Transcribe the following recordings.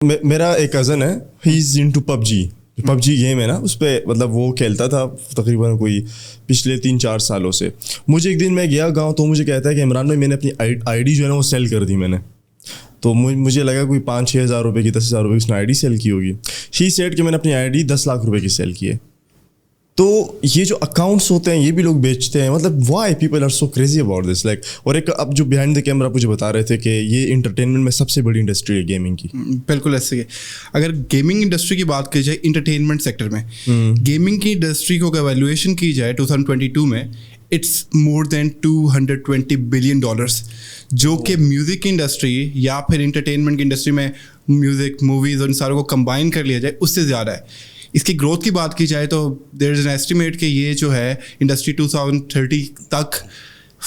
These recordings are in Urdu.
میرا ایک کزن ہے, ہی از ان ٹو پب جی گیم ہے نا, اس پہ مطلب وہ کھیلتا تھا تقریباً کوئی پچھلے 3-4 سالوں سے. مجھے ایک دن میں گیا گاؤں تو مجھے کہتا ہے کہ عمران بھائی میں نے اپنی آئی ڈی جو ہے نا وہ سیل کر دی میں نے. تو مجھے لگا کوئی 5-6 ہزار روپے کی 10,000 روپے کی اس نے آئی ڈی سیل کی ہوگی. ہی سیٹ کہ میں نے اپنی آئی ڈی 10 لاکھ روپے کی سیل کی ہے. تو یہ جو اکاؤنٹس ہوتے ہیں یہ بھی لوگ بیچتے ہیں. مطلب why people are so crazy about this like. اور ایک اب جو بیہائنڈ دا کیمرہ مجھے بتا رہے تھے کہ یہ انٹرٹینمنٹ میں سب سے بڑی انڈسٹری ہے گیمنگ کی. بالکل ایسے. اگر گیمنگ انڈسٹری کی بات کی جائے انٹرٹینمنٹ سیکٹر میں, گیمنگ کی انڈسٹری کو اگر ایویلویشن کی جائے 2022 میں, اٹس مور دین $220 بلین, جو کہ میوزک کی انڈسٹری یا پھر انٹرٹینمنٹ کی انڈسٹری میں میوزک, موویز اور ان ساروں کو کمبائن کر لیا جائے اس سے زیادہ ہے. اس کی گروتھ کی بات کی جائے تو دیر از این ایسٹیمیٹ کہ یہ جو ہے انڈسٹری 2030 تک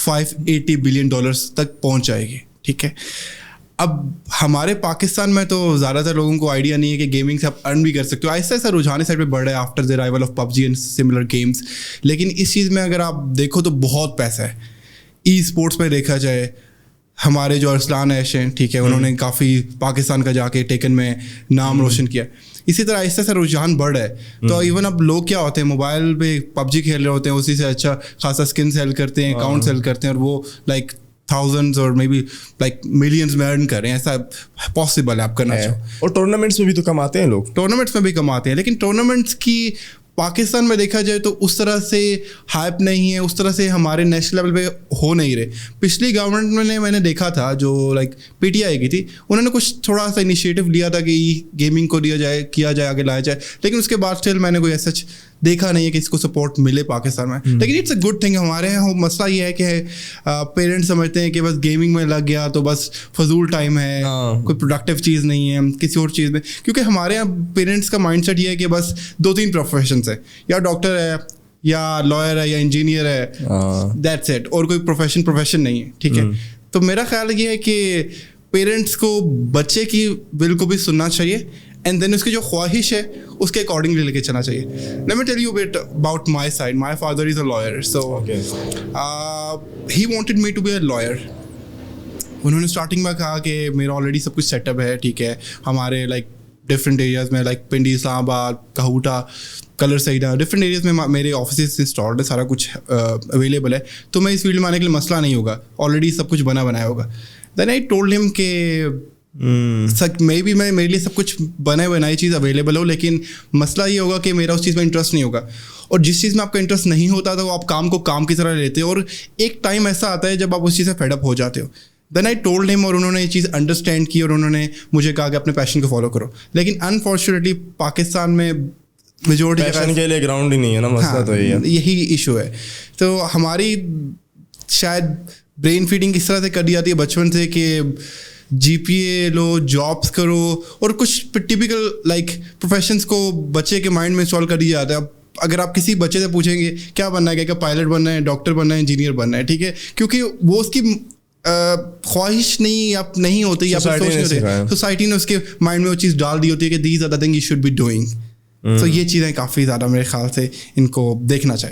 $580 بلین تک پہنچ جائے گی. ٹھیک ہے. اب ہمارے پاکستان میں تو زیادہ تر لوگوں کو آئیڈیا نہیں ہے کہ گیمنگ سے آپ ارن بھی کر سکتے ہو. ایسا ایسا رجحان سائڈ پہ بڑھ رہا ہے after the arrival of PUBG and similar games. لیکن اس چیز میں اگر آپ دیکھو تو بہت پیسہ ہے. ای اسپورٹس میں دیکھا جائے, ہمارے جو ارسلان ایش ہیں, ٹھیک ہے, انہوں نے کافی پاکستان کا جا کے ٹیکن میں نام روشن کیا. اسی طرح ایسا ایسا رجحان بڑھ رہا ہے. تو ایون اب لوگ کیا ہوتے ہیں موبائل پہ PUBG کھیل رہے ہوتے ہیں, اسی سے اچھا خاصا اسکن سیل کرتے ہیں, اکاؤنٹ سیل کرتے ہیں, اور وہ لائک تھاؤزنڈز اور مے بی لائک ملینز میں ارن کر رہے ہیں. ایسا پاسبل ہے آپ کرنا چاہو. اور ٹورنامنٹس میں بھی تو کماتے ہیں لوگ, ٹورنامنٹس میں بھی کماتے ہیں. لیکن ٹورنامنٹس کی پاکستان میں دیکھا جائے تو اس طرح سے ہائپ نہیں ہے, اس طرح سے ہمارے نیشنل لیول پہ ہو نہیں رہے. پچھلی گورنمنٹ میں نے دیکھا تھا جو لائک PTI کی تھی, انہوں نے کچھ تھوڑا سا انیشیٹو لیا تھا کہ گیمنگ کو دیا جائے, کیا جائے, آگے لایا جائے. لیکن اس کے بعد اسٹل میں نے کوئی ایسا دیکھا نہیں ہے کہ اس کو سپورٹ ملے پاکستان میں. لیکن اٹس اے گڈ تھنگ. ہمارے یہاں مسئلہ یہ ہے کہ پیرنٹس سمجھتے ہیں کہ بس گیمنگ میں لگ گیا تو بس فضول ٹائم ہے, کوئی پروڈکٹیو چیز نہیں ہے کسی اور چیز میں. کیونکہ ہمارے یہاں پیرنٹس کا مائنڈ سیٹ یہ ہے کہ بس 2-3 پروفیشنس ہے, یا ڈاکٹر ہے, یا لائر ہے, یا انجینئر ہے, دیٹس اٹ. اور کوئی پروفیشن نہیں ہے. ٹھیک ہے. تو میرا خیال یہ ہے کہ پیرنٹس کو بچے کی ول کو بھی سننا چاہیے, اینڈ دین اس کی جو خواہش ہے اس کے اکارڈنگلی لے کے چلنا چاہیے. Let me tell you but about my side. My father is a lawyer, so he wanted me to be a lawyer. انہوں نے اسٹارٹنگ میں کہا کہ میرا آلریڈی سب کچھ سیٹ اپ ہے, ٹھیک ہے, ہمارے لائک ڈفرینٹ ایریاز میں لائک پنڈی, اسلام آباد, کہوٹا, کلر سیڈا, ڈفرینٹ ایریاز میں میرے آفیسز انسٹالڈ ہے, سارا کچھ اویلیبل ہے. تو میں اس فیلڈ میں آنے کے لیے مسئلہ نہیں ہوگا, آلریڈی سب کچھ بنایا ہوگا. دین آئی ٹولڈ ہم کہ مے بی میرے لیے سب کچھ بنائی چیز اویلیبل ہو, لیکن مسئلہ یہ ہوگا کہ میرا اس چیز میں انٹرسٹ نہیں ہوگا. اور جس چیز میں آپ کا انٹرسٹ نہیں ہوتا تو آپ کام کو کام کی طرح لیتے ہو, اور ایک ٹائم ایسا آتا ہے جب آپ اس چیز سے فیڈ اپ ہو جاتے ہو. دین آئی ٹولڈ ہم, اور انہوں نے یہ چیز انڈرسٹینڈ کی, اور انہوں نے مجھے کہا کہ اپنے پیشن کو فالو کرو. لیکن انفارچونیٹلی پاکستان میں میجورٹی پیشن کے لیے گراؤنڈ ہی نہیں ہے نا, مسئلہ تو یہی ایشو ہے. تو ہماری شاید برین فیڈنگ اس طرح سے کر دی جاتی ہے بچپن سے کہ GPA لو, جابس کرو, اور کچھ ٹیپیکل لائک پروفیشنس کو بچے کے مائنڈ میں انسٹال کر دیا جاتا ہے. اگر آپ کسی بچے سے پوچھیں گے کیا بننا ہے, کہ پائلٹ بننا ہے, ڈاکٹر بننا ہے, انجینئر بننا ہے, ٹھیک ہے, کیونکہ وہ اس کی خواہش نہیں اب نہیں ہوتی, یا پھر سوچ نہیں ہوتی, سوسائٹی نے اس کے مائنڈ میں وہ چیز ڈال دی ہوتی ہے کہ these are the thing you should be doing. تو یہ چیزیں کافی زیادہ میرے خیال سے ان کو دیکھنا چاہیے.